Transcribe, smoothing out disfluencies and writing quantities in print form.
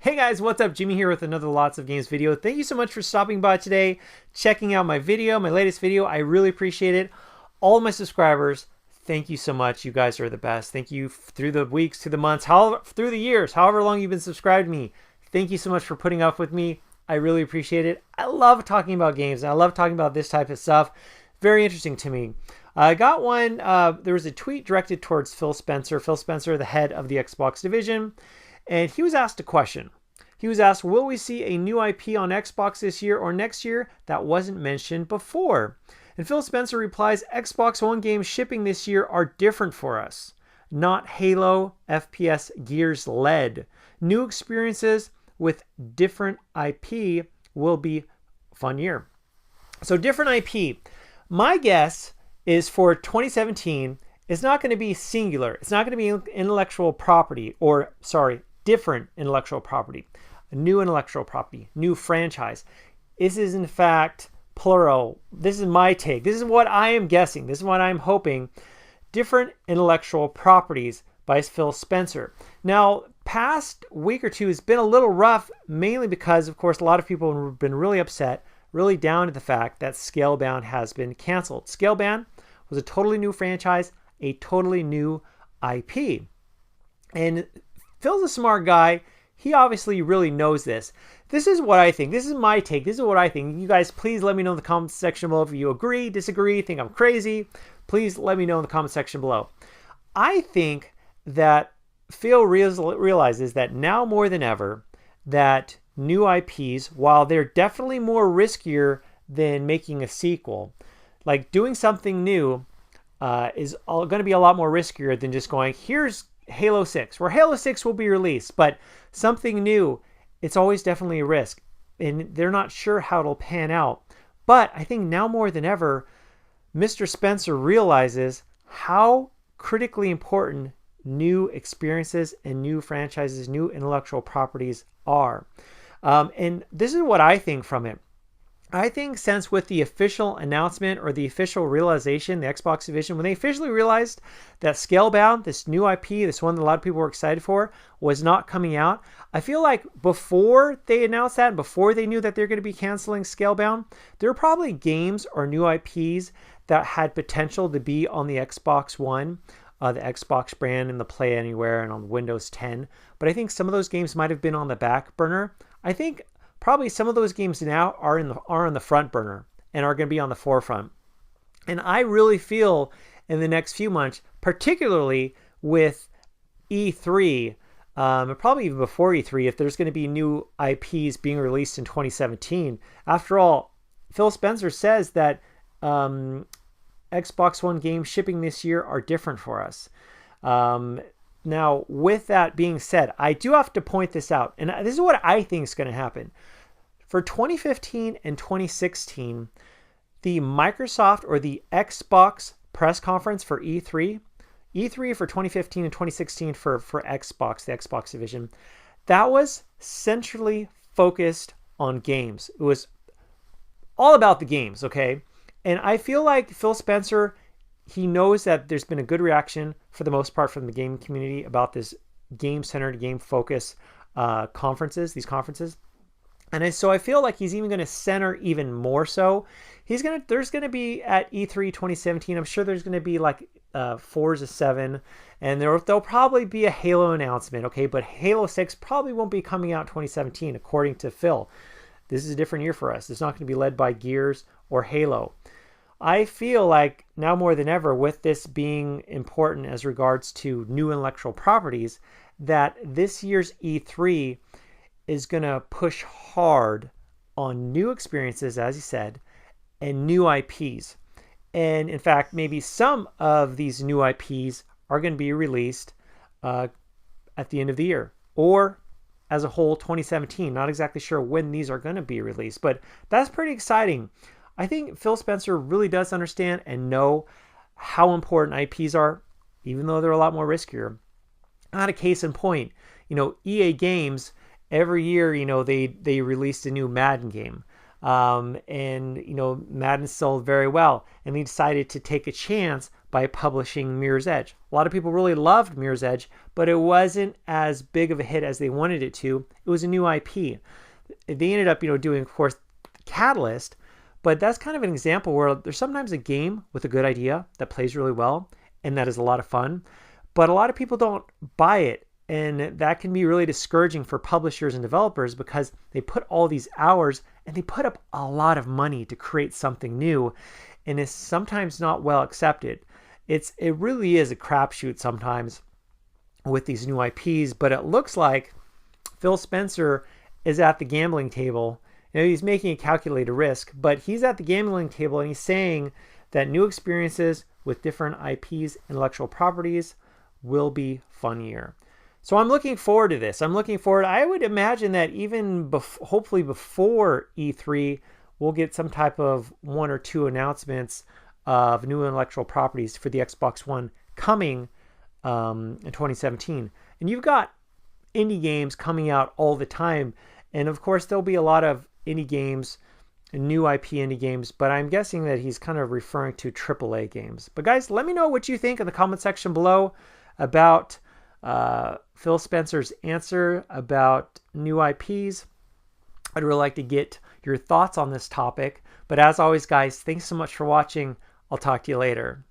Hey guys, what's up? Jimmy here with another Lots of Games video. Thank you so much for stopping by today, checking out my video, my latest video. I really appreciate it. All of my subscribers, thank you so much. You guys are the best. Thank you through the weeks, through the months, through the years, however long you've been subscribed to me. Thank you so much for putting up with me. I really appreciate it. I love talking about games, and I love talking about this type of stuff. Very interesting to me. I got one, there was a tweet directed towards Phil Spencer. Phil Spencer, the head of the Xbox division. And he was asked a question. He was asked, will we see a new IP on Xbox this year or next year that wasn't mentioned before? And Phil Spencer replies, Xbox One games shipping this year are different for us. Not Halo, FPS, Gears led. New experiences with different IP will be a fun year. So different IP. My guess is for 2017, it's not going to be singular. It's not going to be intellectual property different intellectual property, a new intellectual property, new franchise. This is in fact plural. This is my take. This is what I am guessing. This is what I'm hoping. Different intellectual properties by Phil Spencer. Now, past week or two has been a little rough, mainly because, of course, a lot of people have been really upset, really down to the fact that Scalebound has been canceled. Scalebound was a totally new franchise, a totally new IP. And Phil's a smart guy. He obviously really knows this. This is what I think. This is my take. This is what I think. You guys, please let me know in the comment section below if you agree, disagree, think I'm crazy. Please let me know in the comment section below. I think that Phil realizes that now more than ever that new IPs, while they're definitely more riskier than making a sequel, like doing something new is going to be a lot more riskier than just going, here's Halo 6, where Halo 6 will be released, but something new, it's always definitely a risk, and they're not sure how it'll pan out. But I think now more than ever, Mr. Spencer realizes how critically important new experiences and new franchises, new intellectual properties are. And this is what I think from it. I think since with the official announcement or the official realization, the Xbox division, when they officially realized that Scalebound, this new IP, this one that a lot of people were excited for, was not coming out, I feel like before they announced that and before they knew that they're going to be canceling Scalebound, there were probably games or new IPs that had potential to be on the Xbox One, the Xbox brand and the Play Anywhere and on Windows 10. But I think some of those games might have been on the back burner. I think probably some of those games now are on the front burner and are going to be on the forefront. And I really feel in the next few months, particularly with E3, probably even before E3, if there's going to be new IPs being released in 2017. After all, Phil Spencer says that Xbox One games shipping this year are different for us. Now, with that being said, I do have to point this out, and this is what I think is going to happen. For 2015 and 2016, the Microsoft or the Xbox press conference for E3 for 2015 and 2016 for Xbox, the Xbox division, that was centrally focused on games. It was all about the games, okay? And I feel like Phil Spencer, he knows that there's been a good reaction for the most part from the game community about this game-centered, game-focused these conferences. And so I feel like he's even going to center even more so. There's going to be at E3 2017, I'm sure there's going to be like Forza 7, and there'll probably be a Halo announcement, okay? But Halo 6 probably won't be coming out 2017, according to Phil. This is a different year for us. It's not going to be led by Gears or Halo. I feel like now more than ever, with this being important as regards to new intellectual properties, that this year's E3 is going to push hard on new experiences, as he said, and new IPs. And in fact, maybe some of these new IPs are going to be released at the end of the year or as a whole 2017. Not exactly sure when these are going to be released, but that's pretty exciting. I think Phil Spencer really does understand and know how important IPs are, even though they're a lot more riskier. Not a case in point, EA Games, every year, they released a new Madden game. And Madden sold very well. And they decided to take a chance by publishing Mirror's Edge. A lot of people really loved Mirror's Edge, but it wasn't as big of a hit as they wanted it to. It was a new IP. They ended up, doing, of course, Catalyst, but that's kind of an example where there's sometimes a game with a good idea that plays really well, and that is a lot of fun, but a lot of people don't buy it, and that can be really discouraging for publishers and developers because they put all these hours and they put up a lot of money to create something new, and it's sometimes not well accepted. It really is a crapshoot sometimes with these new IPs, but it looks like Phil Spencer is at the gambling table. He's making a calculated risk, but he's at the gambling table and he's saying that new experiences with different IPs, intellectual properties, will be funnier. So I'm looking forward to this. I would imagine that even hopefully before E3, we'll get some type of 1 or 2 announcements of new intellectual properties for the Xbox One coming in 2017. And you've got indie games coming out all the time. And of course, there'll be a lot of indie games, new IP indie games, but I'm guessing that he's kind of referring to AAA games. But guys, let me know what you think in the comment section below about Phil Spencer's answer about new IPs. I'd really like to get your thoughts on this topic. But as always, guys, thanks so much for watching. I'll talk to you later.